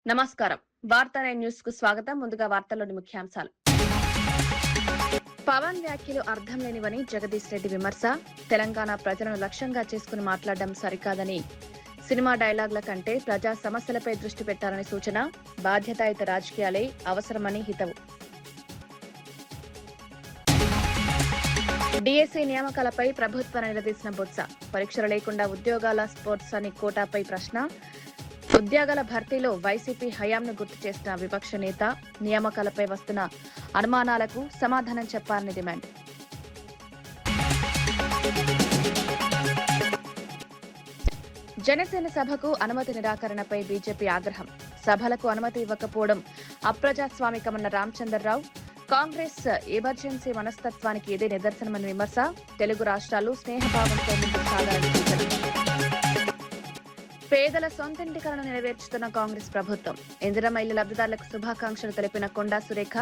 నమస్కారం. వార్తా న్యూస్ కు స్వాగతం. ముందుగా వార్తల్లోని ముఖ్యాంశాలు. పవన్ వ్యాఖ్యలు అర్థం లేనివని జగదీష్ రెడ్డి విమర్శ. తెలంగాణ ప్రజలను లక్ష్యంగా చేసుకుని మాట్లాడడం సరికాదని, సినిమా డైలాగుల కంటే ప్రజా సమస్యలపై దృష్టి పెట్టాలని సూచన. బాధ్యతాయుత రాజకీయాలే అవసరమని హితవు. డిఎస్సీ నియామకాలపై ప్రభుత్వాన్ని నిలదీసిన బొత్స. పరీక్షలు లేకుండా ఉద్యోగాల స్పోర్ట్స్ అని కోటాపై ప్రశ్న. ఉద్యోగాల భర్తీలో వైసీపీ హయాంను గుర్తు చేసిన విపక్ష నేత. నియామకాలపై వస్తున్న అనుమానాలకు సమాధానం చెప్పాలని డిమాండ్. జనసేన సభకు అనుమతి నిరాకరణపై బీజేపీ ఆగ్రహం. సభలకు అనుమతి ఇవ్వకపోవడం అప్రజాస్వామికమన్న రామచంద్రరావు. కాంగ్రెస్ ఎమర్జెన్సీ మనస్తత్వానికి ఇదే నిదర్శనమని విమర్శ. తెలుగు రాష్ట్రాలు స్నేహభావంతో ముందుకు సాగాలని సూచన. పేదల సొంతింటి కలను నెరవేర్చుతున్న కాంగ్రెస్ ప్రభుత్వం. ఇందిరమ్మ ఇళ్ల లబ్ధిదారులకు శుభాకాంక్షలు తెలిపిన కొండా సురేఖ.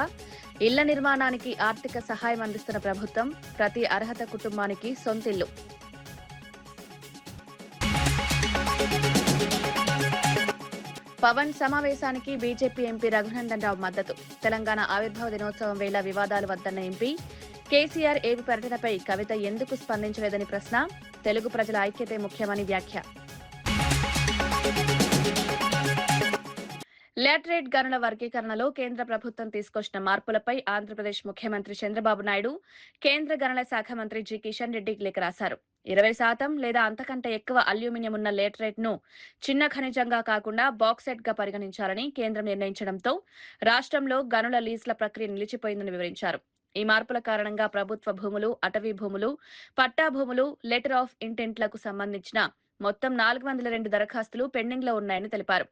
ఇళ్ల నిర్మాణానికి ఆర్థిక సహాయం అందిస్తున్న ప్రభుత్వం. ప్రతి అర్హత కుటుంబానికి సొంతిల్లు. పవన్ సమావేశానికి బీజేపీ ఎంపీ రఘునందన్ రావు మద్దతు. తెలంగాణ ఆవిర్భావ దినోత్సవం వేళ వివాదాలు వద్దన్న ఎంపీ. కేసీఆర్ ఏపీ పర్యటనపై కవిత ఎందుకు స్పందించలేదని ప్రశ్న. తెలుగు ప్రజల ఐక్యతే ముఖ్యమని వ్యాఖ్య. లాటరైట్ గనుల వర్గీకరణలో కేంద్ర ప్రభుత్వం తీసుకొచ్చిన మార్పులపై ఆంధ్రప్రదేశ్ ముఖ్యమంత్రి చంద్రబాబు నాయుడు కేంద్ర గనుల శాఖ మంత్రి జి కిషన్ రెడ్డికి లేఖ రాశారు. 20% లేదా అంతకంటే ఎక్కువ అల్యూమినియం ఉన్న లాటరైట్ ను చిన్న ఖనిజంగా కాకుండా బాక్సైట్ గా పరిగణించాలని కేంద్రం నిర్ణయించడంతో రాష్ట్రంలో గనుల లీజుల ప్రక్రియ నిలిచిపోయిందని వివరించారు. ఈ మార్పుల కారణంగా ప్రభుత్వ భూములు, అటవీ భూములు, పట్టా భూములు, లెటర్ ఆఫ్ ఇంటెంట్లకు సంబంధించిన మొత్తం 402 దరఖాస్తులు పెండింగ్ లో ఉన్నాయని తెలిపారు.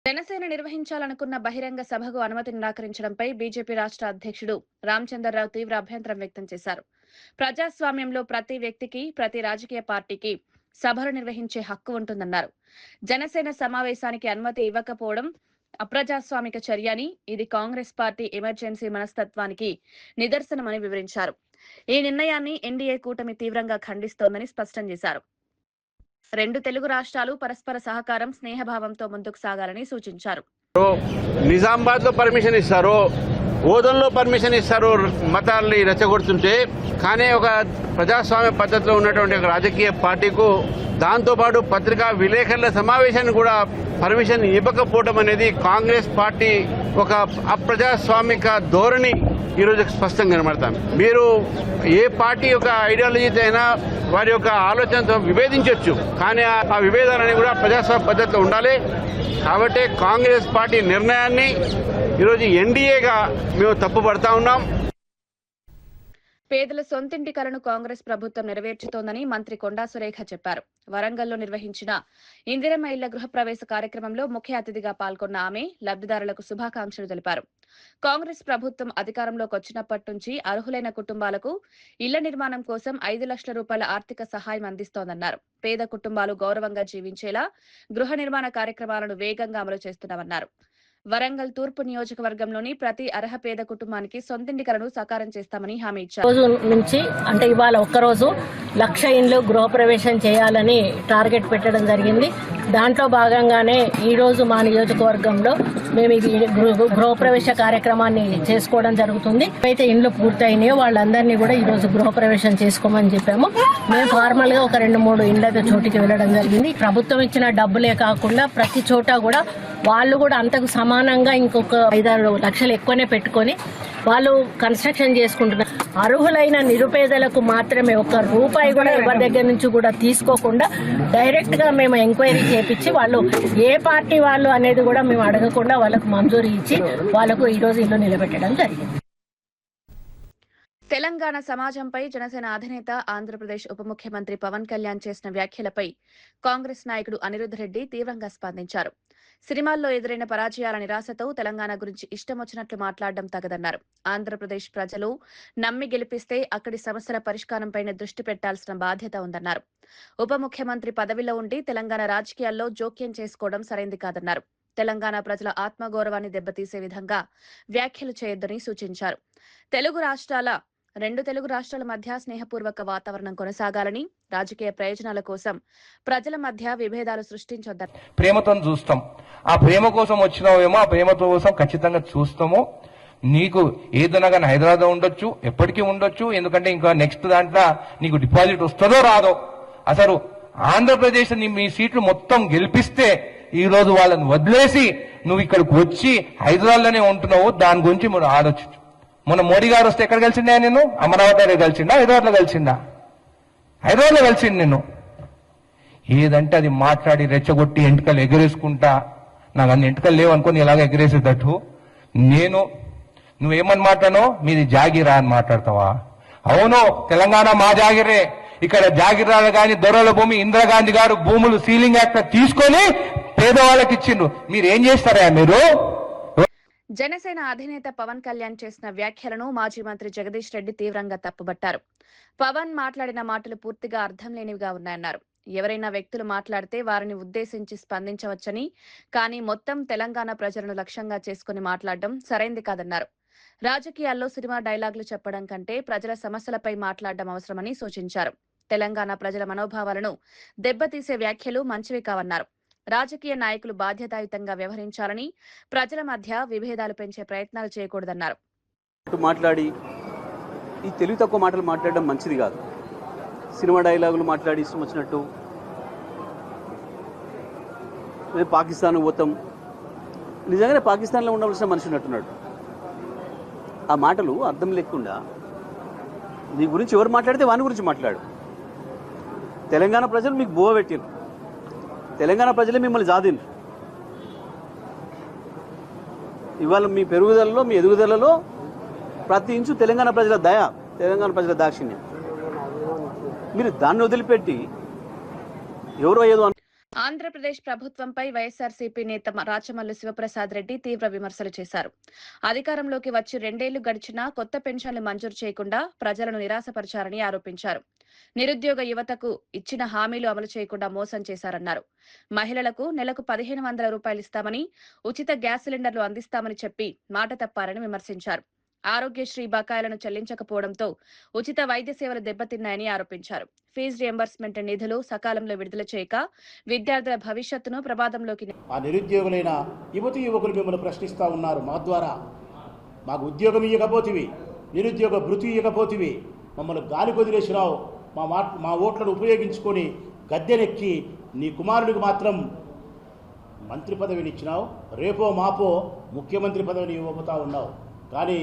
జనసేన నిర్వహించాలనుకున్న బహిరంగ సభకు అనుమతి నిరాకరించడంపై బీజేపీ రాష్ట్ర అధ్యక్షుడు రామచంద్రరావు తీవ్ర అభ్యంతరం వ్యక్తం చేశారు. ప్రజాస్వామ్యంలో ప్రతి వ్యక్తికి, ప్రతి రాజకీయ పార్టీకి సభలు నిర్వహించే హక్కు ఉంటుందన్నారు. జనసేన సమావేశానికి అనుమతి ఇవ్వకపోవడం అప్రజాస్వామిక చర్య అని, ఇది కాంగ్రెస్ పార్టీ ఎమర్జెన్సీ మనస్తత్వానికి నిదర్శనమని వివరించారు. ఈ నిర్ణయాన్ని ఎన్డీఏ కూటమి తీవ్రంగా ఖండిస్తోందని స్పష్టం చేశారు. రెండు తెలుగు రాష్ట్రాలు పరస్పర సహకారం, స్నేహభావంతో ముందుకు సాగాలని సూచించారు. నిజామాబాద్ లో పర్మిషన్ ఇస్తారు, ఓదన్లో పర్మిషన్ ఇస్తారు మతాల్ని రెచ్చగొడుతుంటే, కానీ ఒక ప్రజాస్వామ్య పద్ధతిలో ఉన్నటువంటి ఒక రాజకీయ పార్టీకు దాంతోపాటు పత్రికా విలేకరుల సమావేశాన్ని కూడా పర్మిషన్ ఇవ్వకపోవడం అనేది కాంగ్రెస్ పార్టీ ఒక అప్రజాస్వామిక ధోరణి ఈరోజు స్పష్టంగా కనబడతాం. మీరు ఏ పార్టీ యొక్క ఐడియాలజీతో అయినా వారి యొక్క ఆలోచనతో విభేదించవచ్చు, కానీ ఆ విభేదాలని కూడా ప్రజాస్వామ్య పద్ధతిలో ఉండాలి. కాబట్టి కాంగ్రెస్ పార్టీ నిర్ణయాన్ని ఈరోజు ఎన్డీఏగా మేము తప్పుపడతా ఉన్నాం. పేదల సొంతింటి కలను కాంగ్రెస్ ప్రభుత్వం నెరవేర్చుతోందని మంత్రి కొండా సురేఖ చెప్పారు. వరంగల్లో నిర్వహించిన ఇందిరమ్మ ఇళ్ల గృహప్రవేశ కార్యక్రమంలో ముఖ్య అతిథిగా పాల్గొన్న ఆమె లబ్ధిదారులకు శుభాకాంక్షలు తెలిపారు. కాంగ్రెస్ ప్రభుత్వం అధికారంలోకి వచ్చినప్పటి నుంచి అర్హులైన కుటుంబాలకు ఇళ్ల నిర్మాణం కోసం 5 లక్షల రూపాయల ఆర్థిక సహాయం అందిస్తోందన్నారు. పేద కుటుంబాలు గౌరవంగా జీవించేలా గృహ నిర్మాణ కార్యక్రమాలను వేగంగా అమలు చేస్తున్నామన్నారు. వరంగల్ తూర్పు నియోజకవర్గంలోని ప్రతి అర్హ పేద కుటుంబానికి సొంతింటి కలను సాకారం చేస్తామని హామీ ఇచ్చారు. రోజు నుంచి అంటే ఇవాళ ఒక్కరోజు 1,00,000 ఇండ్లు గృహప్రవేశం చేయాలని టార్గెట్ పెట్టడం జరిగింది. దాంట్లో భాగంగానే ఈరోజు మా నియోజకవర్గంలో మేము ఇది గృహప్రవేశ కార్యక్రమాన్ని చేసుకోవడం జరుగుతుంది. అయితే ఇండ్లు పూర్తయినాయో వాళ్ళందరినీ కూడా ఈరోజు గృహప్రవేశం చేసుకోమని చెప్పాము. మేము ఫార్మల్ గా ఒక 2-3 ఇండ్ల చోటికి వెళ్ళడం జరిగింది. ప్రభుత్వం ఇచ్చిన డబ్బులే కాకుండా ప్రతి చోట కూడా వాళ్ళు కూడా అంతకు సమానం సమానంగా ఇంకొక 5-6 లక్షలు ఎక్కువనే పెట్టుకొని వాళ్ళు కన్స్ట్రక్షన్ చేసుకుంటున్నారు. అర్హులైన నిరుపేదలకు మాత్రమే 1 రూపాయి కూడా ఎవరి దగ్గర నుంచి కూడా తీసుకోకుండా డైరెక్ట్గా మేము ఎంక్వైరీ చేపించి వాళ్ళు ఏ పార్టీ వాళ్ళు అనేది కూడా మేము అడగకుండా వాళ్ళకు మంజూరు ఇచ్చి వాళ్ళకు ఈరోజు ఇల్లు నిలబెట్టడం జరిగింది. తెలంగాణ సమాజంపై జనసేన అధినేత ఆంధ్రప్రదేశ్ ఉప ముఖ్యమంత్రి పవన్ కళ్యాణ్ చేసిన వ్యాఖ్యలపై కాంగ్రెస్ నాయకుడు అనిరుద్ రెడ్డి తీవ్రంగా స్పందించారు. సినిమాల్లో ఎదురైన పరాజయాల నిరాశతో తెలంగాణ గురించి ఇష్టం వచ్చినట్లు మాట్లాడడం తగదన్నారు. ఆంధ్రప్రదేశ్ ప్రజలు నమ్మి గెలిపిస్తే అక్కడి సమస్యల పరిష్కారంపై దృష్టి పెట్టాల్సిన బాధ్యత ఉందన్నారు. ఉప ముఖ్యమంత్రి పదవిలో ఉండి తెలంగాణ రాజకీయాల్లో జోక్యం చేసుకోవడం సరైంది కాదన్నారు. తెలంగాణ ప్రజల ఆత్మగౌరవాన్ని దెబ్బతీసే విధంగా వ్యాఖ్యలు చేయొద్దని సూచించారు. రెండు తెలుగు రాష్ట్రాల మధ్య స్నేహపూర్వక వాతావరణం కొనసాగాలని, రాజకీయ ప్రయోజనాల కోసం ప్రజల మధ్య విభేదాలు సృష్టించొద్దని. ప్రేమతో చూస్తాం, ఆ ప్రేమ కోసం వచ్చినావేమో, ఆ ప్రేమ కోసం ఖచ్చితంగా చూస్తాము. నీకు ఏదైనా కానీ హైదరాబాద్ ఉండొచ్చు, ఎప్పటికీ ఉండొచ్చు. ఎందుకంటే ఇంకా నెక్స్ట్ దాంట్లో నీకు డిపాజిట్ వస్తుందో రాదో. అసలు ఆంధ్రప్రదేశ్ మీ సీట్లు మొత్తం గెలిపిస్తే ఈ రోజు వాళ్ళని వదిలేసి నువ్వు ఇక్కడికి వచ్చి హైదరాబాద్ లోనే ఉంటున్నావు. దాని గురించి మనం ఆలోచించు. మొన్న మోడీ గారు వస్తే ఎక్కడ కలిసిండా? నేను అమరావతిలో కలిసిండా, హైదరాబాద్లో కలిసిండా? హైదరాబాద్లో కలిసిండు. నేను ఏదంటే అది మాట్లాడి రెచ్చగొట్టి ఎంటకలు ఎగరేసుకుంటా, నాకు అన్ని ఎంటకలు లేవు అనుకుని ఇలాగ ఎగరేసేటట్టు నువ్వేమని మాట్లాడో మీది జాగిరా అని మాట్లాడతావా? అవును, తెలంగాణ మా జాగిరే. ఇక్కడ జాగిరాలు కానీ దొరల భూమి ఇందిరాగాంధీ గారు భూములు సీలింగ్ యాక్ట్ తీసుకొని పేదవాళ్ళకి ఇచ్చిండ్రు. మీరేం చేస్తారా? మీరు జనసేన అధినేత పవన్ కళ్యాణ్ చేసిన వ్యాఖ్యలను మాజీ మంత్రి జగదీష్ రెడ్డి తీవ్రంగా తప్పుబట్టారు. పవన్ మాట్లాడిన మాటలు పూర్తిగా అర్థం లేనివిగా ఉన్నాయన్నారు. ఎవరైనా వ్యక్తులు మాట్లాడితే వారిని ఉద్దేశించి స్పందించవచ్చని, కానీ మొత్తం తెలంగాణ ప్రజలను లక్ష్యంగా చేసుకుని మాట్లాడడం సరైంది కాదన్నారు. రాజకీయాల్లో సినిమా డైలాగులు చెప్పడం కంటే ప్రజల సమస్యలపై మాట్లాడడం అవసరమని సూచించారు. తెలంగాణ ప్రజల మనోభావాలను దెబ్బతీసే వ్యాఖ్యలు మంచివి కావన్నారు. రాజకీయ నాయకులు బాధ్యతాయుతంగా వ్యవహరించాలని, ప్రజల మధ్య విభేదాలు పెంచే ప్రయత్నాలు చేయకూడదన్నారు. మాట్లాడి ఈ తెలివి తక్కువ మాటలు మాట్లాడడం మంచిది కాదు. సినిమా డైలాగులు మాట్లాడి ఇష్టం వచ్చినట్టు పాకిస్తాన్ పోతాం, నిజంగానే పాకిస్తాన్లో ఉండవలసిన మనిషి ఉన్నట్టున్నాడు. ఆ మాటలు అర్థం లేకుండా నీ గురించి ఎవరు మాట్లాడితే వాని గురించి మాట్లాడు. తెలంగాణ ప్రజలు మీకు బోవ పెట్టిండ్రు, తెలంగాణ ప్రజలే మిమ్మల్ని జాదిండ్రు. ఇవాళ మీ పెరుగుదలలో, మీ ఎదుగుదలలో ప్రతి ఇంచు తెలంగాణ ప్రజల దయ, తెలంగాణ ప్రజల దాక్షిణ్యం. మీరు దాన్ని వదిలిపెట్టి ఎవరో ఏదో. ఆంధ్రప్రదేశ్ ప్రభుత్వంపై వైఎస్ఆర్సీపీ నేత రాచమల్లు శివప్రసాద్ రెడ్డి తీవ్ర విమర్శలు చేశారు. అధికారంలోకి వచ్చి 2 ఏళ్లు గడిచినా కొత్త పెన్షన్లు మంజూరు చేయకుండా ప్రజలను నిరాశపరిచారని ఆరోపించారు. నిరుద్యోగ యువతకు ఇచ్చిన హామీలు అమలు చేయకుండా మోసం చేశారన్నారు. మహిళలకు నెలకు 1500 రూపాయలు ఇస్తామని, ఉచిత గ్యాస్ సిలిండర్లు అందిస్తామని చెప్పి మాట తప్పారని విమర్శించారు. ఆరోగ్యశ్రీ బకాయిలను చెల్లించకపోవడంతో ఉచిత వైద్య సేవలు దెబ్బతిన్నాయని ఆరోపించారు. ఫీజు రియంబర్స్మెంట్ నిధులు సకాలంలో విడుదల చేయక విద్యార్థుల భవిష్యత్తును ప్రమాదంలోకి. ఆ నిరుద్యోగులైన యువతి యువకులు మిమ్మల్ని ప్రశ్నిస్తూ ఉన్నారు. మా ద్వారా మాకు ఉద్యోగం ఇవ్వకపోతివి, నిరుద్యోగ భృతి ఇవ్వకపోతివి, మమ్మల్ని గాలి కొదిలేసినావు, మా ఓట్లను ఉపయోగించుకొని గద్దెనెక్కి నీ కుమారుడికి మాత్రం మంత్రి పదవిని ఇచ్చినావు, రేపో మాపో ముఖ్యమంత్రి పదవిని ఇవ్వబోతా ఉన్నావు. కానీ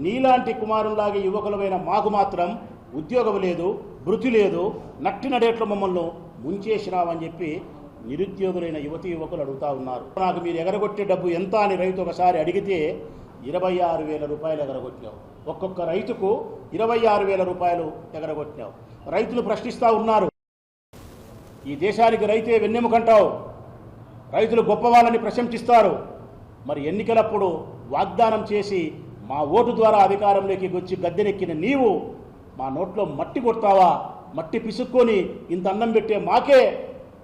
నీలాంటి కుమారులాగే యువకులమైన మాకు మాత్రం ఉద్యోగం లేదు, భృతి లేదు, నట్టి నడేట్లో మమ్మల్ని ముంచేసినావని చెప్పి నిరుద్యోగులైన యువతి యువకులు అడుగుతా ఉన్నారు. నాకు మీరు ఎగరగొట్టే డబ్బు ఎంత అని రైతు ఒకసారి అడిగితే 26,000 రూపాయలు ఎగరగొట్టినావు. ఒక్కొక్క రైతుకు 26,000 రూపాయలు ఎగరగొట్టినావు. రైతులు ప్రశ్నిస్తూ ఉన్నారు, ఈ దేశానికి రైతే వెన్నెముకంటావు, రైతులు గొప్ప వాళ్ళని ప్రశంసిస్తారు. మరి ఎన్నికలప్పుడు వాగ్దానం చేసి మా ఓటు ద్వారా అధికారంలోకి వచ్చి గద్దెనెక్కిన నీవు మా నోట్లో మట్టి కొడతావా, మట్టి పిసుక్కొని ఇంత అన్నం పెట్టే మాకే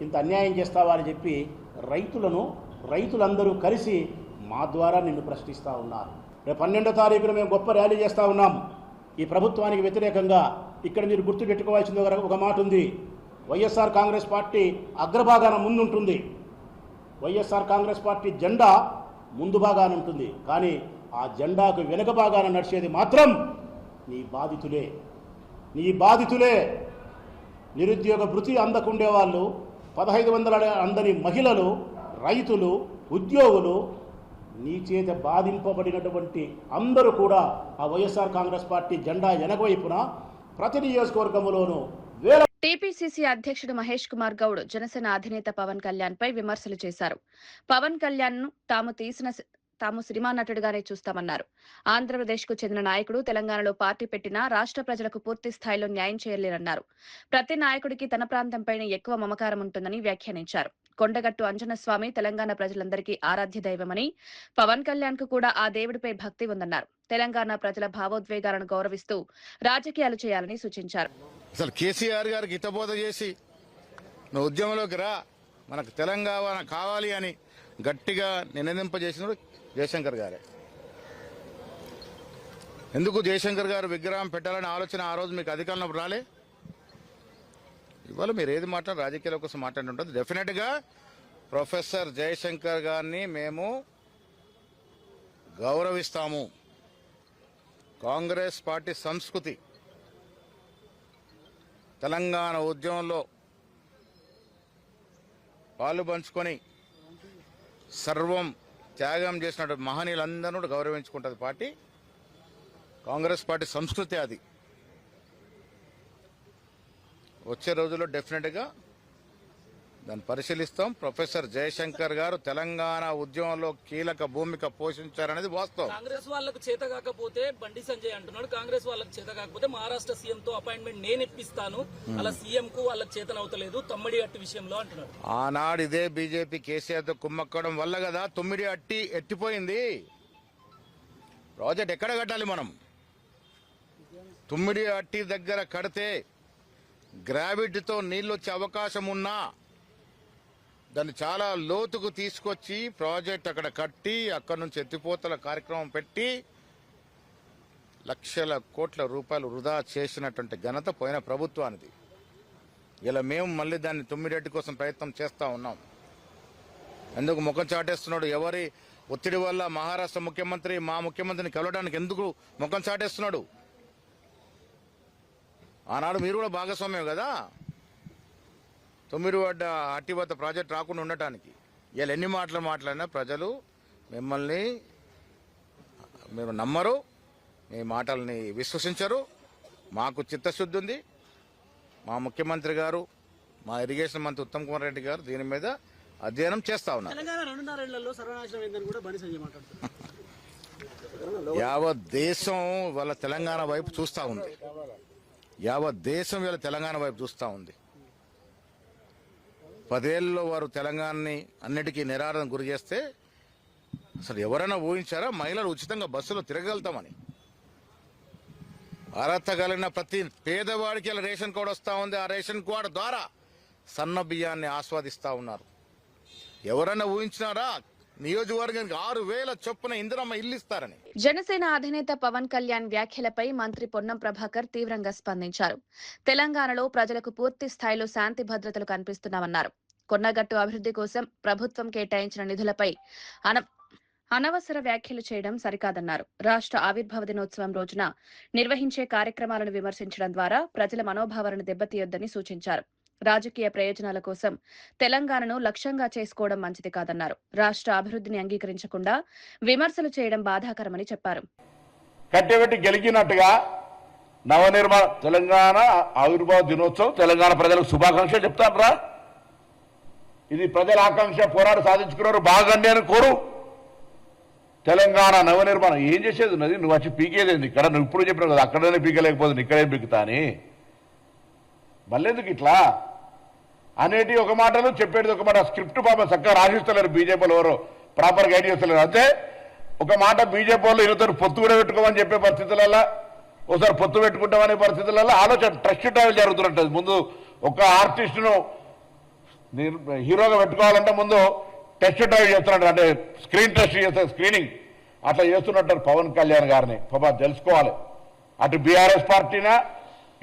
ఇంత అన్యాయం చేస్తావా అని చెప్పి రైతులందరూ కలిసి మా ద్వారా నిన్ను ప్రశ్నిస్తూ ఉన్నారు. రేపు 12వ తారీఖున మేము గొప్ప ర్యాలీ చేస్తూ ఉన్నాం. ఈ ప్రభుత్వానికి వ్యతిరేకంగా ఇక్కడ మీరు గుర్తుపెట్టుకోవాల్సింది ఒక మాట ఉంది. వైఎస్ఆర్ కాంగ్రెస్ పార్టీ అగ్రభాగాన ముందుంటుంది, వైఎస్ఆర్ కాంగ్రెస్ పార్టీ జెండా ముందు భాగాన ఉంటుంది. కానీ ఆ జెండాకు వెనుక భాగాన నడిచేది మాత్రం నీ బాధితులే. నిరుద్యోగ భృతి అందకుండేవాళ్ళు, 1500 అందని మహిళలు, రైతులు, ఉద్యోగులు, నీ చేత బాధింపబడినటువంటి అందరూ కూడా ఆ వైఎస్ఆర్ కాంగ్రెస్ పార్టీ జెండా వెనకవైపున ప్రతి నియోజకవర్గంలోనూ వేల టీపీసీసీ అధ్యక్షుడు మహేష్ కుమార్ గౌడ్ జనసేన అధినేత పవన్ కళ్యాణ్ పై విమర్శలు చేశారు. పవన్ కళ్యాణ్ ను తాము సినిమా నటుడిగానే చూస్తామన్నారు. ఆంధ్రప్రదేశ్ కు చెందిన నాయకుడు తెలంగాణలో పార్టీ పెట్టినా రాష్ట్ర ప్రజలకు పూర్తి స్థాయిలో న్యాయం చేయలేరన్నారు. ప్రతి నాయకుడికి తన ప్రాంతంపైనే ఎక్కువ మమకారం ఉంటుందని వ్యాఖ్యానించారు. కొండగట్టు అంజనస్వామి తెలంగాణ ప్రజలందరికీ ఆరాధ్య దైవమని, పవన్ కళ్యాణ్ కు కూడా ఆ దేవుడిపై భక్తి ఉందన్నారు. తెలంగాణ ప్రజల భావోద్వేగాలను గౌరవిస్తూ రాజకీయాలు చేయాలని సూచించారు. అసలు కేసీఆర్ గారికి హితబోధ చేసి నువ్వు ఉద్యమంలోకి రా, మనకు తెలంగాణ కావాలి అని గట్టిగా నినదింపజేసినాడు జయశంకర్ గారే. ఎందుకు జయశంకర్ గారు విగ్రహం పెట్టాలనే ఆలోచన ఆ రోజు మీకు అధికారంలో రాలే? ఇవాళ మీరు ఏది మాట్లాడారు రాజకీయాల కోసం మాట్లాడుతుంటుంది. డెఫినెట్గా ప్రొఫెసర్ జయశంకర్ గారిని మేము గౌరవిస్తాము. కాంగ్రెస్ పార్టీ సంస్కృతి తెలంగాణ ఉద్యమంలో పాలు పంచుకొని సర్వం త్యాగం చేసినట్టు మహనీయులందరూ గౌరవించుకుంటుంది పార్టీ. కాంగ్రెస్ పార్టీ సంస్కృతి అది. వచ్చే రోజుల్లో డెఫినెట్గా దాన్ని పరిశీలిస్తాం. ప్రొఫెసర్ జయశంకర్ గారు తెలంగాణ ఉద్యమంలో కీలక భూమిక పోషించారనేది వాస్తవం. కాంగ్రెస్ వాళ్ళకు చేత కాకపోతే బండి సంజయ్ అంటున్నాడు, కాంగ్రెస్ వాళ్ళకి చేత కాకపోతే మహారాష్ట్ర సీఎం తో అపాయింట్మెంట్ నేను ఇప్పిస్తాను, అలా సీఎం కు వాళ్ళకి చేతనవుతలేదు తమ్మిడి అట్టి విషయంలో అంటున్నాడు. ఆనాడు ఇదే బీజేపీ కేసీఆర్ తో కుమ్మక్కడం వల్ల కదా తొమ్మిడి అట్టి ఎట్టిపోయింది. ప్రాజెక్ట్ ఎక్కడ కట్టాలి? మనం తొమ్మిడి అట్టి దగ్గర కడితే గ్రావిటీతో నీళ్ళు వచ్చే అవకాశం ఉన్నా దాన్ని చాలా లోతుకు తీసుకొచ్చి ప్రాజెక్ట్ అక్కడ కట్టి అక్కడ నుంచి ఎత్తిపోతల కార్యక్రమం పెట్టి లక్షల కోట్ల రూపాయలు వృధా చేసినటువంటి ఘనత పోయిన ప్రభుత్వానిది. ఇలా మేము మళ్ళీ దాన్ని తొమ్మిడేటి కోసం ప్రయత్నం చేస్తూ ఉన్నాం. ఎందుకు ముఖం చాటేస్తున్నాడు? ఎవరి ఒత్తిడి వల్ల మహారాష్ట్ర ముఖ్యమంత్రి మా ముఖ్యమంత్రిని కలవడానికి ఎందుకు ముఖం చాటేస్తున్నాడు? ఆనాడు మీరు కూడా భాగస్వామ్యం కదా తొమ్మిది అట్టివత ప్రాజెక్ట్ రాకుండా ఉండటానికి. ఇలా ఎన్ని మాటలు మాట్లాడినా ప్రజలు మిమ్మల్ని మీరు నమ్మరు, మీ మాటల్ని విశ్వసించరు. మాకు చిత్తశుద్ధి ఉంది. మా ముఖ్యమంత్రి గారు, మా ఇరిగేషన్ మంత్రి ఉత్తమ్ కుమార్ రెడ్డి గారు దీని మీద అధ్యయనం చేస్తా ఉన్నారు. యావత్ దేశం వాళ్ళ తెలంగాణ వైపు చూస్తూ ఉంది. యావత్ దేశం వీళ్ళ తెలంగాణ వైపు చూస్తూ ఉంది. 10 ఏళ్ళలో వారు తెలంగాణని అన్నిటికీ నిరాదరణ గురి చేస్తే అసలు ఎవరైనా ఊహించారా మహిళలు ఉచితంగా బస్సులో తిరగలుగుతామని? అర్హత కలిగిన ప్రతి పేదవాడికి ఇలా రేషన్ కార్డు వస్తూ ఉంది. ఆ రేషన్ కార్డు ద్వారా సన్న బియ్యాన్ని ఆస్వాదిస్తూ ఉన్నారు. ఎవరైనా ఊహించినారా నియోజకవర్గానికి 6,000 చొప్పున ఇందిరమ్మ ఇల్లు ఇస్తారని? జనసేన అధినేత పవన్ కళ్యాణ్ వ్యాఖ్యలపై మంత్రి పొన్నం ప్రభాకర్ తీవ్రంగా స్పందించారు. తెలంగాణలో ప్రజలకు పూర్తి స్థాయిలో శాంతి భద్రతలు కనిపిస్తున్నామన్నారు. కొండగట్టు అభివృద్ధి కోసం ప్రభుత్వం కేటాయించిన నిధులపై అనవసర వ్యాఖ్యలు చేయడం సరికాదన్నారు. రాష్ట్ర ఆవిర్భావ దినోత్సవం రోజున నిర్వహించే కార్యక్రమాలను విమర్శించడం ద్వారా ప్రజల మనోభావాలను దెబ్బతీయొద్దని సూచించారు. రాజకీయ ప్రయోజనాల కోసం తెలంగాణను లక్ష్యంగా చేసుకోవడం మంచిది కాదన్నారు. రాష్ట్ర అభివృద్ధిని అంగీకరించకుండా విమర్శలు చేయడం బాధాకరమని చెప్పారు. కట్టెబెట్టి గెలిచినట్టుగా నవనిర్మాణ తెలంగాణ ఆవిర్భావ దినోత్సవం తెలంగాణ ప్రజలకు శుభాకాంక్షలు చెప్తానరా? ఇది ప్రజల ఆకాంక్ష, పోరాడు సాధించుకున్నారు. బాగుండి అని కోరు. తెలంగాణ నవనిర్మాణం ఏం చేసేది ఉన్నది? నువ్వు వచ్చి పీకేదేంది ఇక్కడ? నువ్వు ఇప్పుడు చెప్పినావు కదా అక్కడనే పీకలేకపోతుంది ఇక్కడే పీకుతా అని. మళ్ళెందుకు ఇట్లా అనేటి ఒక మాటలు చెప్పేది ఒక మాట. స్క్రిప్ట్ పాప చక్కగా రాసిస్తలేరు బీజేపీలో, ఎవరో ప్రాపర్ గైడ్ చేస్తలేరు. అంతే ఒక మాట బీజేపీ వాళ్ళు ఇరువుతారు పొత్తు కూడా పెట్టుకోమని చెప్పే పరిస్థితులలో, ఒకసారి పొత్తు పెట్టుకుంటామనే పరిస్థితులలో ఆలోచన ట్రస్ట్ ట్రావెల్ జరుగుతుంటుంది. ముందు ఒక ఆర్టిస్టును హీరోగా పెట్టుకోవాలంటే ముందు టెస్ట్ డ్రైవ్ చేస్తున్నట్టు, అంటే స్క్రీన్ టెస్ట్ చేస్తారు, స్క్రీనింగ్ అట్లా చేస్తున్నట్టు పవన్ కళ్యాణ్ గారిని పాప తెలుసుకోవాలి. అటు బీఆర్ఎస్ పార్టీనా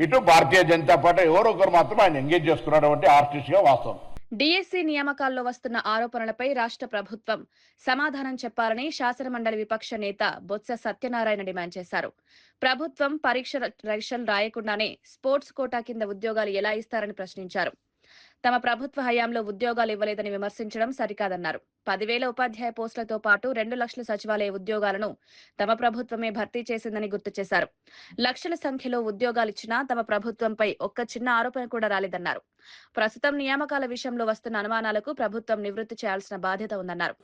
ఇటు భారతీయ జనతా పార్టీ ఎవరో ఒకరు మాత్రం ఆయన ఎంగేజ్ చేసుకున్నటువంటి ఆర్టిస్ట్ గా వాస్తవం. డిఎస్సి నియామకాల్లో వస్తున్న ఆరోపణలపై రాష్ట్ర ప్రభుత్వం సమాధానం చెప్పాలని శాసనమండలి విపక్ష నేత బొత్స సత్యనారాయణ డిమాండ్ చేశారు. ప్రభుత్వం పరీక్షలు రాయకుండానే స్పోర్ట్స్ కోటా కింద ఉద్యోగాలు ఎలా ఇస్తారని ప్రశ్నించారు. తమ ప్రభుత్వ హయాంలో ఉద్యోగాలు ఇవ్వలేదని విమర్శించడం సరికాదన్నారు. 10,000 ఉపాధ్యాయ పోస్టులతో పాటు 2 లక్షల సచివాలయ ఉద్యోగాలను తమ ప్రభుత్వమే భర్తీ చేసిందని గుర్తు చేశారు. లక్షల సంఖ్యలో ఉద్యోగాలిచ్చినా తమ ప్రభుత్వంపై ఒక్క చిన్న ఆరోపణ కూడా రాలేదన్నారు. ప్రస్తుతం నియామకాల విషయంలో వస్తున్న అనుమానాలకు ప్రభుత్వం నివృత్తి చేయాల్సిన బాధ్యత ఉందన్నారు.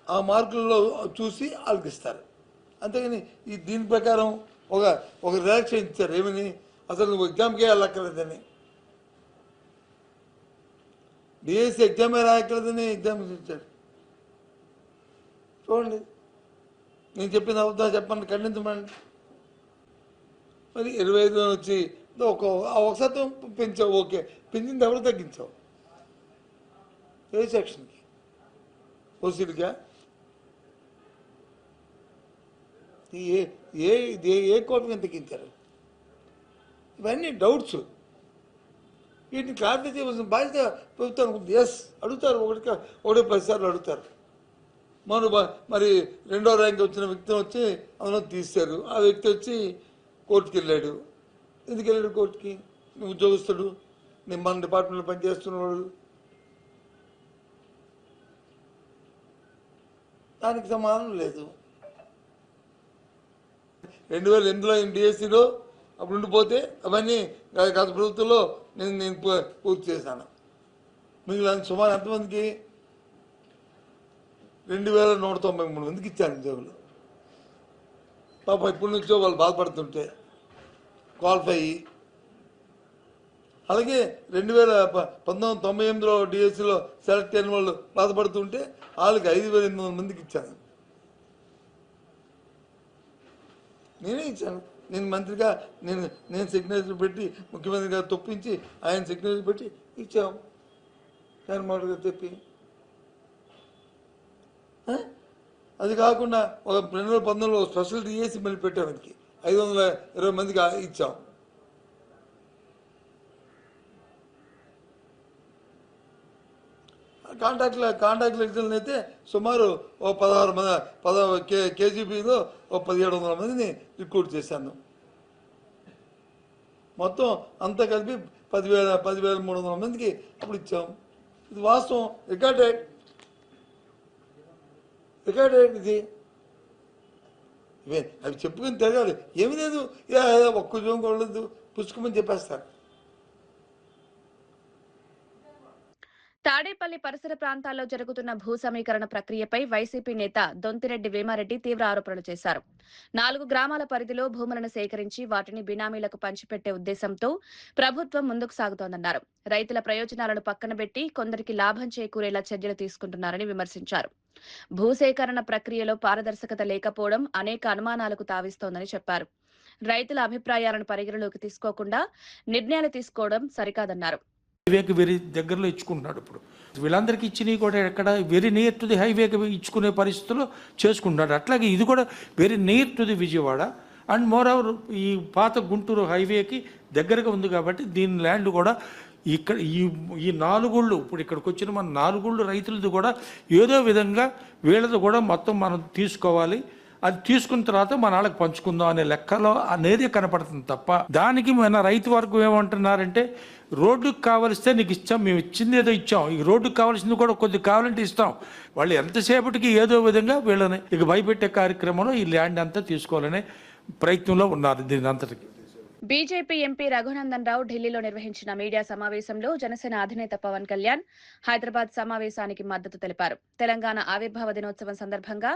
ఆ మార్కుల్లో చూసి ఆలకిస్తారు. అంతేగాని దీని ప్రకారం ఒక రియాక్షన్ ఇచ్చారు. ఏమని? అసలు నువ్వు ఎగ్జామ్కే వెళ్ళక్కర్లేదని, డిఎస్సి ఎగ్జామే రాయక్కర్లేదని ఎగ్జామ్ ఇచ్చారు. చూడండి, నేను చెప్పిన అబద్ధాలు చెప్పండి, ఖండించమండి. మరి 25 వచ్చి ఒక శాతం పెంచావు, ఓకే. పెంచింది ఎవరు తగ్గించావు? ఏ సెక్షన్కి? ఓసీలుగా? ఏ కోపం తగ్గించారు? ఇవన్నీ డౌట్స్. వీటిని క్లారిఫై చేయవలసిన బాధ్యత ప్రభుత్వం. ఎస్ అడుగుతారు, ఒకటి 10 సార్లు అడుగుతారు. మరి 2వ ర్యాంక్ వచ్చిన వ్యక్తిని వచ్చి అందులో తీశారు. ఆ వ్యక్తి వచ్చి కోర్టుకి వెళ్ళాడు. ఎందుకు వెళ్ళాడు కోర్టుకి? నువ్వు ఉద్యోగస్తుడు, నేను మన డిపార్ట్మెంట్లో పనిచేస్తున్నవాడు, దానికి సమాధానం లేదు. 2008లో డిఎస్సిలో అప్పుడు ఉండిపోతే అవన్నీ గత ప్రభుత్వంలో నేను పూర్తి చేశాను. మిగిలిన సుమారు ఎంతమందికి? 2,193 మందికి ఇచ్చాను ఉద్యోగులు. పాప ఇప్పటి నుంచో వాళ్ళు బాధపడుతుంటే క్వాలిఫై అయ్యి. అలాగే 1998లో డిఎస్సిలో సెలెక్ట్ అయిన వాళ్ళు బాధపడుతుంటే వాళ్ళకి 5,800 మందికి ఇచ్చాను. నేనే ఇచ్చాను. నేను మంత్రిగా నేను సిగ్నేచర్ పెట్టి ముఖ్యమంత్రి గారు తొప్పించి ఆయన సిగ్నేచర్ పెట్టి ఇచ్చాము. జగన్మోహన్ గారు చెప్పి. అది కాకుండా 2019లో స్పెషల్ డిఎస్సి మళ్ళీ పెట్టానికి 520 మందికి ఇచ్చాం. కాంట్రాక్ట్ లెక్చర్లను అయితే సుమారు 16 కేజీబీలో 1,700 మందిని రిక్రూట్ చేశాను. మొత్తం అంతా కలిపి 10,300 మందికి అప్పుడు ఇచ్చాం. ఇది వాస్తవం, రికార్డెడ్ ఇది. అవి చెప్పుకుని తిరగాలి. ఏమి లేదు, ఒక్క ఉద్యోగం కొనలేదు, పుచ్చుకోమని చెప్పేస్తారు. తాడేపల్లి పరిసర ప్రాంతాల్లో జరుగుతున్న భూ సమీకరణ ప్రక్రియపై వైసీపీ నేత దొంతిరెడ్డి వేమారెడ్డి తీవ్ర ఆరోపణలు చేశారు. 4 గ్రామాల పరిధిలో భూములను సేకరించి వాటిని బినామీలకు పంచిపెట్టే ఉద్దేశంతో ప్రభుత్వం ముందుకు సాగుతోందన్నారు. రైతుల ప్రయోజనాలను పక్కనబెట్టి కొందరికి లాభం చేకూరేలా చర్యలు తీసుకుంటున్నారని విమర్శించారు. భూసేకరణ ప్రక్రియలో పారదర్శకత లేకపోవడం అనేక అనుమానాలకు తావిస్తోందని చెప్పారు. రైతుల అభిప్రాయాలను పరిగణలోకి తీసుకోకుండా నిర్ణయాలు తీసుకోవడం సరికాదన్నారు. హైవేకి వెరీ దగ్గరలో ఇచ్చుకుంటున్నాడు. ఇప్పుడు వీళ్ళందరికీ ఇచ్చినవి కూడా ఎక్కడ వెరీ నియర్ టు ది హైవేకి ఇచ్చుకునే పరిస్థితుల్లో చేసుకుంటున్నాడు. అట్లాగే ఇది కూడా very near to the Vijayawada and more over ఈ పాత గుంటూరు హైవేకి దగ్గరగా ఉంది కాబట్టి దీని ల్యాండ్ కూడా ఇక్కడ ఈ 4 గుళ్ళు ఇప్పుడు ఇక్కడికి వచ్చిన మన 4 గుళ్ళు రైతులది కూడా ఏదో విధంగా వీళ్ళది కూడా మొత్తం మనం తీసుకోవాలి. అది తీసుకున్న తర్వాత మన వాళ్ళకి పంచుకుందాం అనే లెక్కలో అనేది కనపడుతుంది తప్ప దానికి మన రైతు వర్గం ఏమంటున్నారంటే రోడ్డుకు కావలిస్తే నీకు ఇచ్చాం, మేము ఇచ్చింది ఏదో ఇచ్చాం, ఈ రోడ్డుకు కావాల్సింది కూడా కొద్దిగా కావాలంటే ఇస్తాం. వాళ్ళు ఎంతసేపటికి ఏదో విధంగా వీళ్ళని ఇక భయపెట్టే కార్యక్రమంలో ఈ ల్యాండ్ అంతా తీసుకోవాలనే ప్రయత్నంలో ఉన్నారు. దీని అంతటికి బీజేపీ ఎంపీ రఘునందన్ రావు ఢిల్లీలో నిర్వహించిన మీడియా సమావేశంలో జనసేన అధినేత పవన్ కళ్యాణ్ హైదరాబాద్ సమావేశానికి మద్దతు తెలిపారు. తెలంగాణ ఆవిర్భావ దినోత్సవం సందర్భంగా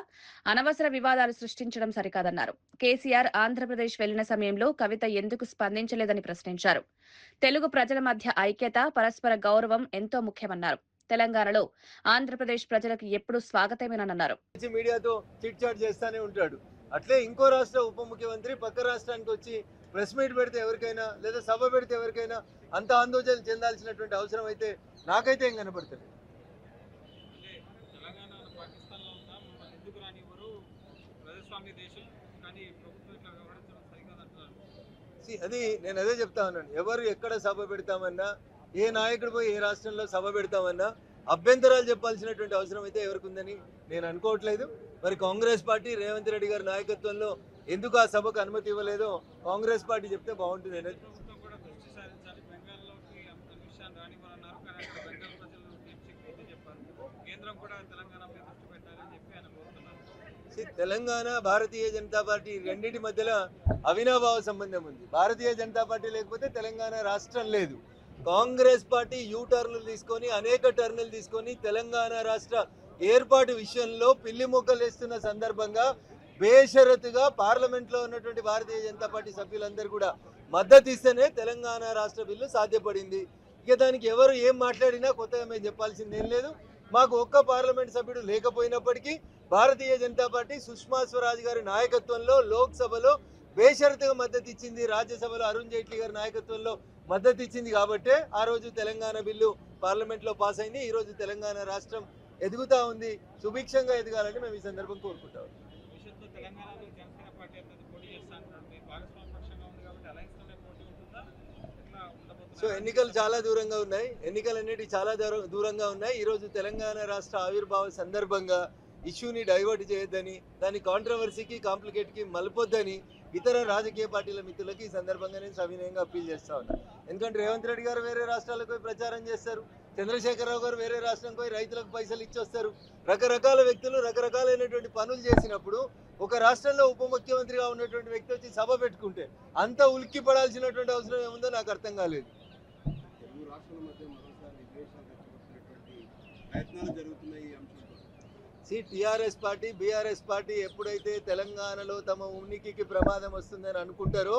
అనవసర వివాదాలు సృష్టించడం సరికాదన్నారు. కేసీఆర్ ఆంధ్రప్రదేశ్ వెళ్లిన సమయంలో కవిత ఎందుకు స్పందించలేదని ప్రశ్నించారు. తెలుగు ప్రజల మధ్య ఐక్యత, పరస్పర గౌరవం ఎంతో ముఖ్యమన్నారు. తెలంగాణలో ఆంధ్రప్రదేశ్ ప్రజలకు ఎప్పుడూ స్వాగతమేనన్నారు. మీడియాతో చిట్ చాట్ చేస్తానే ఉంటాడు. అట్లే ఇంకో రాష్ట్ర ఉప ముఖ్యమంత్రి పక్క రాష్ట్రానికి వచ్చి ప్రెస్ మీట్ పెడితే ఎవరికైనా లేదా సభ పెడితే ఎవరికైనా అంత ఆందోళన చెందాల్సినటువంటి అవసరం అయితే నాకైతే ఏం కనపడుతుంది. అది నేను అదే చెప్తా ఉన్నాను. ఎవరు ఎక్కడ సభ పెడతామన్నా, ఏ నాయకుడు పోయి ఏ రాష్ట్రంలో సభ పెడతామన్నా అభ్యంతరాలు చెప్పాల్సినటువంటి అవసరం అయితే ఎవరికి ఉందని నేను అనుకోవట్లేదు. మరి కాంగ్రెస్ పార్టీ రేవంత్ రెడ్డి గారి నాయకత్వంలో ఎందుకు ఆ సభకు అనుమతి ఇవ్వలేదో కాంగ్రెస్ పార్టీ చెప్తే బాగుంటుంది. తెలంగాణ భారతీయ జనతా పార్టీ రెండింటి మధ్యలో అవినాభావ సంబంధం ఉంది. భారతీయ జనతా పార్టీ లేకపోతే తెలంగాణ రాష్ట్రం లేదు. కాంగ్రెస్ పార్టీ యూటర్న్లు తీసుకొని అనేక టర్నులు తీసుకొని తెలంగాణ రాష్ట్ర ఏర్పాటు విషయంలో పిల్లి మొక్కలు వేస్తున్న సందర్భంగా బేషరతుగా పార్లమెంట్లో ఉన్నటువంటి భారతీయ జనతా పార్టీ సభ్యులందరూ కూడా మద్దతు ఇస్తేనే తెలంగాణ రాష్ట్ర బిల్లు సాధ్యపడింది. ఇక దానికి ఎవరు ఏం మాట్లాడినా కొత్తగా మేము చెప్పాల్సింది ఏం లేదు. మాకు ఒక్క పార్లమెంట్ సభ్యుడు లేకపోయినప్పటికీ భారతీయ జనతా పార్టీ సుష్మా స్వరాజ్ గారి నాయకత్వంలో లోక్సభలో బేషరతుగా మద్దతు ఇచ్చింది. రాజ్యసభలో అరుణ్ జైట్లీ గారి నాయకత్వంలో మద్దతు ఇచ్చింది కాబట్టే ఆ రోజు తెలంగాణ బిల్లు పార్లమెంట్లో పాస్ అయింది. ఈ రోజు తెలంగాణ రాష్ట్రం ఎదుగుతా ఉంది. సుభిక్షంగా ఎదగాలని మేము ఈ సందర్భం కోరుకుంటాం. సో ఎన్నికలు చాలా దూరంగా ఉన్నాయి. ఎన్నికలన్నిటి చాలా దూరంగా ఉన్నాయి. ఈరోజు తెలంగాణ రాష్ట్ర ఆవిర్భావ సందర్భంగా ఇష్యూని డైవర్ట్ చేయొద్దని, దాని కాంట్రవర్సీకి కాంప్లికేట్కి మలపొద్దని ఇతర రాజకీయ పార్టీల మిత్రులకి ఈ సందర్భంగా నేను సవినయంగా అప్పీల్ చేస్తా ఉన్నాను. ఎందుకంటే రేవంత్ రెడ్డి గారు వేరే రాష్ట్రాలకు పోయి ప్రచారం చేస్తారు, చంద్రశేఖరరావు గారు వేరే రాష్ట్రం పోయి రైతులకు పైసలు ఇచ్చొస్తారు. రకరకాల వ్యక్తులు రకరకాలైనటువంటి పనులు చేసినప్పుడు ఒక రాష్ట్రంలో ఉప ముఖ్యమంత్రిగా ఉన్నటువంటి వ్యక్తి వచ్చి సభ పెట్టుకుంటే అంత ఉలిక్కి పడాల్సినటువంటి అవసరం ఏముందో నాకు అర్థం కాలేదు. టీఆర్ఎస్ పార్టీ బీఆర్ఎస్ పార్టీ ఎప్పుడైతే తెలంగాణలో తమ ఉనికికి ప్రమాదం వస్తుందని అనుకుంటారో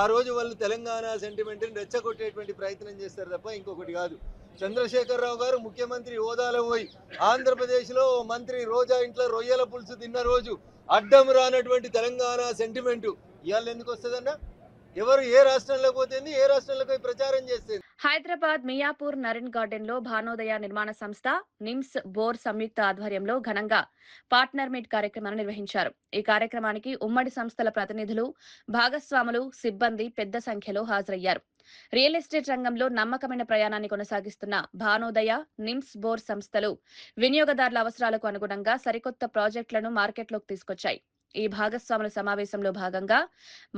ఆ రోజు వాళ్ళు తెలంగాణ సెంటిమెంట్ని రెచ్చగొట్టేటువంటి ప్రయత్నం చేస్తారు తప్ప ఇంకొకటి కాదు. చంద్రశేఖరరావు గారు ముఖ్యమంత్రి హోదాలో పోయి ఆంధ్రప్రదేశ్లో మంత్రి రోజా ఇంట్లో రొయ్యల పులుసు తిన్న రోజు అడ్డం రానటువంటి తెలంగాణ సెంటిమెంటు ఇవాళ ఎందుకు వస్తుందన్నా? ఎవరు ఏ రాష్ట్రంలోకి పోతుంది, ఏ రాష్ట్రంలోకి ప్రచారం చేస్తుంది? హైదరాబాద్ మియాపూర్ నరిన్ గార్డెన్ లో భానోదయ నిర్మాణ సంస్థ నిమ్స్ బోర్ సంయుక్త ఆధ్వర్యంలో ఘనంగా పార్ట్నర్ మీట్ కార్యక్రమాన్ని నిర్వహించారు. ఈ కార్యక్రమానికి ఉమ్మడి సంస్థల ప్రతినిధులు, భాగస్వాములు, సిబ్బంది పెద్ద సంఖ్యలో హాజరయ్యారు. రియల్ ఎస్టేట్ రంగంలో నమ్మకమైన ప్రయాణాన్ని కొనసాగిస్తున్న భానోదయ, నిమ్స్ బోర్ సంస్థలు వినియోగదారుల అవసరాలకు అనుగుణంగా సరికొత్త ప్రాజెక్టులను మార్కెట్లోకి తీసుకొచ్చాయి. ఈ భాగస్వాముల సమావేశంలో భాగంగా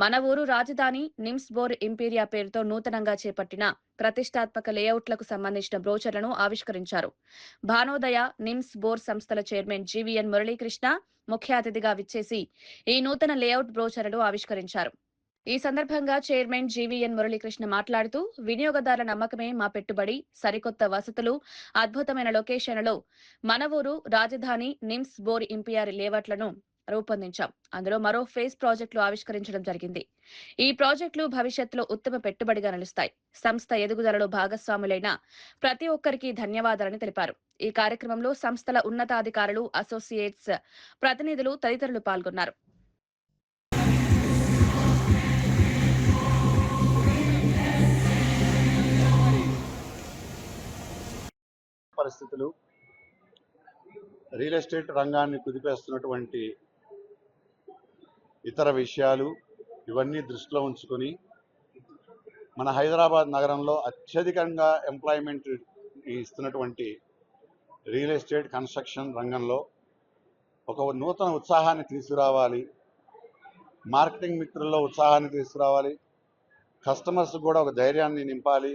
మన ఊరు రాజధాని నిమ్స్ బోర్ ఇంపీరియా పేరుతో నూతనంగా చేపట్టిన ప్రతిష్టాత్మక లేఅవుట్లకు సంబంధించిన బ్రోచర్లను ఆవిష్కరించారు. భానోదయ, నిమ్స్ బోర్ సంస్థల చైర్మన్ జీవీఎన్ మురళీకృష్ణ ముఖ్య అతిథిగా విచ్చేసి ఈ నూతన లేఅవుట్ బ్రోచర్లను ఆవిష్కరించారు. ఈ సందర్భంగా చైర్మన్ జీవీఎన్ మురళీకృష్ణ మాట్లాడుతూ, వినియోగదారుల నమ్మకమే మా పెట్టుబడి, సరికొత్త వసతులు, అద్భుతమైన లొకేషన్లలో మన ఊరు రాజధాని నిమ్స్ బోర్ ఇంపీరియా లేఅవుట్లను రూపొందించాం. అందులో మరో ఫేజ్ ప్రాజెక్టులు ఆవిష్కరించడం జరిగింది. ఈ ప్రాజెక్టులు భవిష్యత్తులో ఉత్తమ పెట్టుబడిగా నిలుస్తాయి. సంస్థ ఎదుగుదలలో భాగస్వాములైన ప్రతి ఒక్కరికి ధన్యవాదాలని తెలిపారు. ఈ కార్యక్రమంలో సంస్థల ఉన్నతాధికారులు, అసోసియేట్స్ ప్రతినిధులు తదితరులు పాల్గొన్నారు. పరిస్థితులు, రియల్ ఎస్టేట్ రంగాన్ని కుదిపేస్తున్నటువంటి ఇతర విషయాలు ఇవన్నీ దృష్టిలో ఉంచుకొని మన హైదరాబాద్ నగరంలో అత్యధికంగా ఎంప్లాయ్మెంట్ ఇస్తున్నటువంటి రియల్ ఎస్టేట్ కన్స్ట్రక్షన్ రంగంలో ఒక నూతన ఉత్సాహాన్ని తీసుకురావాలి, మార్కెటింగ్ మిత్రుల్లో ఉత్సాహాన్ని తీసుకురావాలి, కస్టమర్స్ కూడా ఒక ధైర్యాన్ని నింపాలి.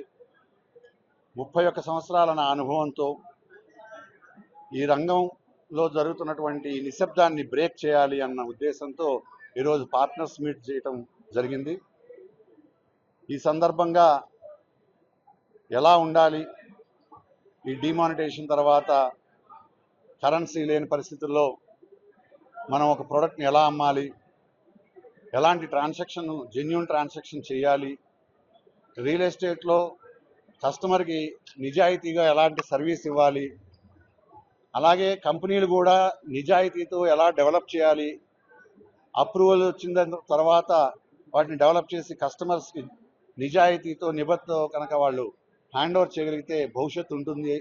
31 సంవత్సరాల నా అనుభవంతో ఈ రంగంలో జరుగుతున్నటువంటి నిశ్శబ్దాన్ని బ్రేక్ చేయాలి అన్న ఉద్దేశంతో ఈరోజు పార్ట్నర్స్ మీట్ చేయటం జరిగింది. ఈ సందర్భంగా ఎలా ఉండాలి, ఈ డిమానిటైజేషన్ తర్వాత కరెన్సీ లేని పరిస్థితుల్లో మనం ఒక ప్రోడక్ట్ని ఎలా అమ్మాలి, ఎలాంటి ట్రాన్సాక్షన్ జెన్యూన్ ట్రాన్సాక్షన్ చేయాలి, రియల్ ఎస్టేట్లో కస్టమర్కి నిజాయితీగా ఎలాంటి సర్వీస్ ఇవ్వాలి, అలాగే కంపెనీలు కూడా నిజాయితీతో ఎలా డెవలప్ చేయాలి, అప్రూవల్ వచ్చిన తర్వాత వాటిని డెవలప్ చేసి కస్టమర్స్కి నిజాయితీతో నిబద్ధతో కనుక వాళ్ళు హ్యాండ్ ఓవర్ చేయగలిగితే భవిష్యత్తు ఉంటుంది.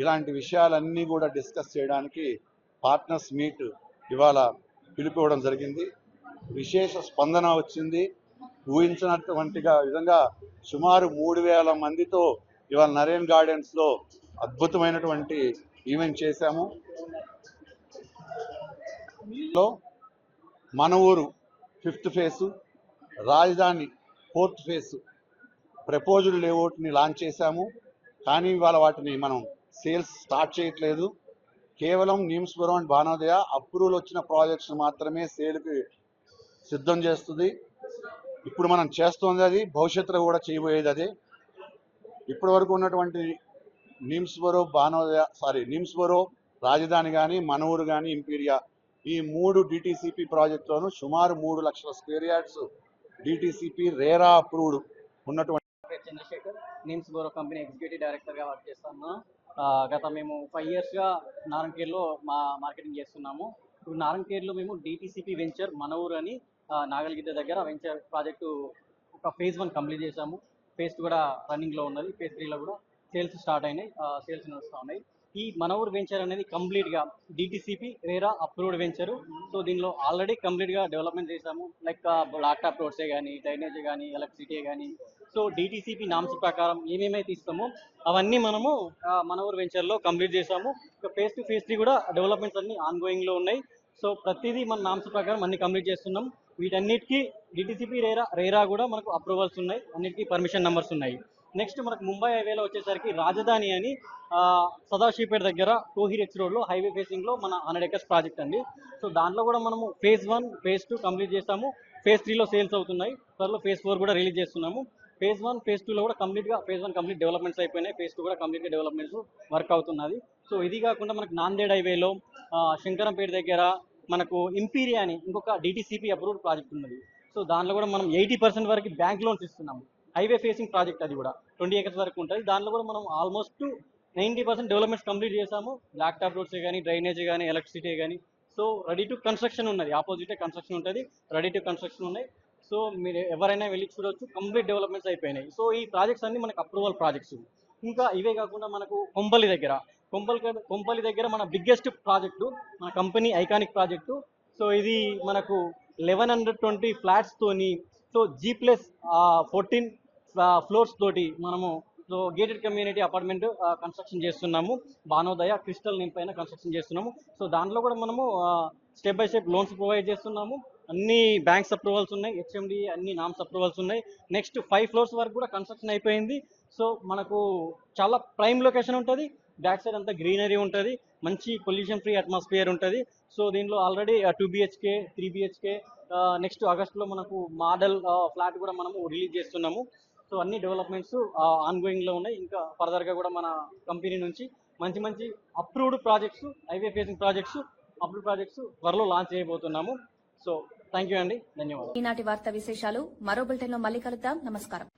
ఇలాంటి విషయాలన్నీ కూడా డిస్కస్ చేయడానికి పార్ట్నర్స్ మీట్ ఇవాళ పిలుపుకోవడం జరిగింది. విశేష స్పందన వచ్చింది. ఊహించినటువంటిగా విధంగా సుమారు 3000 మందితో ఇవాళ నరేన్ గార్డెన్స్లో అద్భుతమైనటువంటి ఈవెంట్ చేశాము. మన ఊరు 5th ఫేసు, రాజధాని 4th ఫేసు ప్రపోజల్ లేఅవుట్ని లాంచ్ చేశాము. కానీ ఇవాళ వాటిని మనం సేల్స్ స్టార్ట్ చేయట్లేదు. కేవలం నీమ్స్పురం అండ్ భానోదయ అప్రూవల్ వచ్చిన ప్రాజెక్ట్స్ మాత్రమే సేల్కి సిద్ధం చేస్తుంది. ఇప్పుడు మనం చేస్తుంది అది, భవిష్యత్తులో కూడా చేయబోయేది అదే. ఇప్పటి వరకు ఉన్నటువంటి నీమ్స్బరో, రాజధాని కానీ, మనూరు కానీ, ఇంపీరియా ఈ 3 డిటిసిపి ప్రాజెక్టులను సుమారు 3 లక్షల square yards DTCP RERA approved ఉన్నటువంటి. చంద్రశేఖర్, నిమ్స్ బోరో కంపెనీ ఎగ్జిక్యూటివ్ డైరెక్టర్గా వర్క్ చేస్తున్నాను. గత మేము 5 yearsగా నారంకేర్లో మార్కెటింగ్ చేస్తున్నాము. ఇప్పుడు నారంకేర్లో మేము డిటిసిపి వెంచర్ మనూరు అని నాగల్గిద్ద దగ్గర వెంచర్ ప్రాజెక్టు ఒక phase 1 కంప్లీట్ చేశాము. phase 2 కూడా రన్నింగ్లో ఉన్నది. phase 3లో కూడా సేల్స్ స్టార్ట్ అయినాయి, సేల్స్ నడుస్తూ ఉన్నాయి. ఈ మనూరు వెంచర్ అనేది కంప్లీట్గా DTCP RERA approved venture. So దీనిలో ఆల్రెడీ కంప్లీట్గా డెవలప్మెంట్ చేశాము. లైక్ బ్లాక్ టాప్ రోడ్సే కానీ, డ్రైనేజ్ కానీ, ఎలక్ట్రిసిటీ కానీ. సో డిటిసిపి నామ్స్ ప్రకారం ఏమేమైతే ఇస్తామో అవన్నీ మనము మనూరు వెంచర్లో కంప్లీట్ చేశాము. phase 2, phase 3 కూడా డెవలప్మెంట్స్ అన్ని ఆన్గోయింగ్లో ఉన్నాయి. సో ప్రతిదీ మన నామ్స్ ప్రకారం అన్ని కంప్లీట్ చేస్తున్నాం. వీటన్నిటికీ డిటిసిపి రేరా కూడా మనకు అప్రూవల్స్ ఉన్నాయి, అన్నిటికీ పర్మిషన్ నెంబర్స్ ఉన్నాయి. నెక్స్ట్ మనకు ముంబై హైవేలో వచ్చేసరికి రాజధాని అని సదాశివపేట దగ్గర కోహిర్ ఎక్స్ రోడ్లో హైవే ఫేసింగ్లో మన 100 acres ప్రాజెక్ట్ అండి. సో దాంట్లో కూడా మనము phase 1, phase 2 కంప్లీట్ చేస్తాము. phase 3లో సేల్స్ అవుతున్నాయి. త్వరలో phase 4 కూడా రిలీజ్ చేస్తున్నాము. phase 1, phase 2లో కూడా కంప్లీట్గా phase 1 కంప్లీట్ డెవలప్మెంట్స్ అయిపోయినాయి. phase 2 కూడా కంప్లీట్గా డెవలప్మెంట్స్ వర్క్ అవుతున్నది. సో ఇది కాకుండా మనకు నాందేడ్ హైవేలో శంకరంపేట దగ్గర మనకు ఇంపీరియా అని ఇంకొక డిటిసిపి అప్రూవ్డ్ ప్రాజెక్ట్ ఉన్నది. సో దాంట్లో కూడా మనం 80% వరకు బ్యాంక్ లోన్స్ ఇస్తున్నాము. హైవే ఫేసింగ్ ప్రాజెక్ట్ అది కూడా 20 acres వరకు ఉంటుంది. దాంట్లో కూడా మనం ఆల్మోస్ట్ 90% డెవలప్మెంట్స్ కంప్లీట్ చేసాము. బ్లాక్ టాప్ రోడ్సే కానీ, డ్రైనేజ్ కానీ, ఎలక్ట్రిసిటీ కానీ. సో రెడీ టు కన్స్ట్రక్షన్ ఉన్నది, ఆపోజిటే కన్స్ట్రక్షన్ ఉంటుంది, రెడీ టు కన్స్ట్రక్షన్ ఉన్నాయి. సో మీరు ఎవరైనా వెళ్ళి చూడొచ్చు, కంప్లీట్ డెవలప్మెంట్స్ అయిపోయినాయి. సో ఈ ప్రాజెక్ట్స్ అన్ని మనకు అప్రూవల్ ప్రాజెక్ట్స్. ఇంకా ఇవే కాకుండా మనకు కొంపల్లి దగ్గర మన బిగ్గెస్ట్ ప్రాజెక్టు, మన కంపెనీ ఐకానిక్ ప్రాజెక్టు. సో ఇది మనకు 1120 ఫ్లాట్స్ తోని, సో G+14 ఫ్లోర్స్ తోటి మనము so gated community apartment construction చేస్తున్నాము. భానోదయ క్రిస్టల్ నేమ్ పైన కన్స్ట్రక్షన్ చేస్తున్నాము. సో దాంట్లో కూడా మనము step by step loans provide చేస్తున్నాము. అన్ని బ్యాంక్స్ అప్రూవల్స్ ఉన్నాయి, హెచ్ఎండి అన్ని నామ్స్ అప్రూవల్స్ ఉన్నాయి. నెక్స్ట్ 5 floors వరకు కూడా కన్స్ట్రక్షన్ అయిపోయింది. సో మనకు చాలా ప్రైమ్ లొకేషన్ ఉంటుంది, బ్యాక్ సైడ్ అంతా గ్రీనరీ ఉంటుంది, మంచి పొల్యూషన్ ఫ్రీ అట్మాస్ఫియర్ ఉంటుంది. సో దీనిలో ఆల్రెడీ 2 BHK, 3 BHK నెక్స్ట్ ఆగస్ట్లో మనకు మోడల్ ఫ్లాట్ కూడా మనము రిలీజ్ చేస్తున్నాము. సో అన్ని డెవలప్మెంట్స్ ఆన్గోయింగ్లో ఉన్నాయి. ఇంకా ఫర్దర్గా కూడా మన కంపెనీ నుంచి మంచి approved projects, highway facing projects, approved projects త్వరలో లాంచ్ చేయబోతున్నాము. సో థ్యాంక్ యూ అండి, ధన్యవాదాలు. ఈనాటి వార్తా విశేషాలు మరో బులెటిన్లో మళ్ళీ కలుద్దాం. నమస్కారం.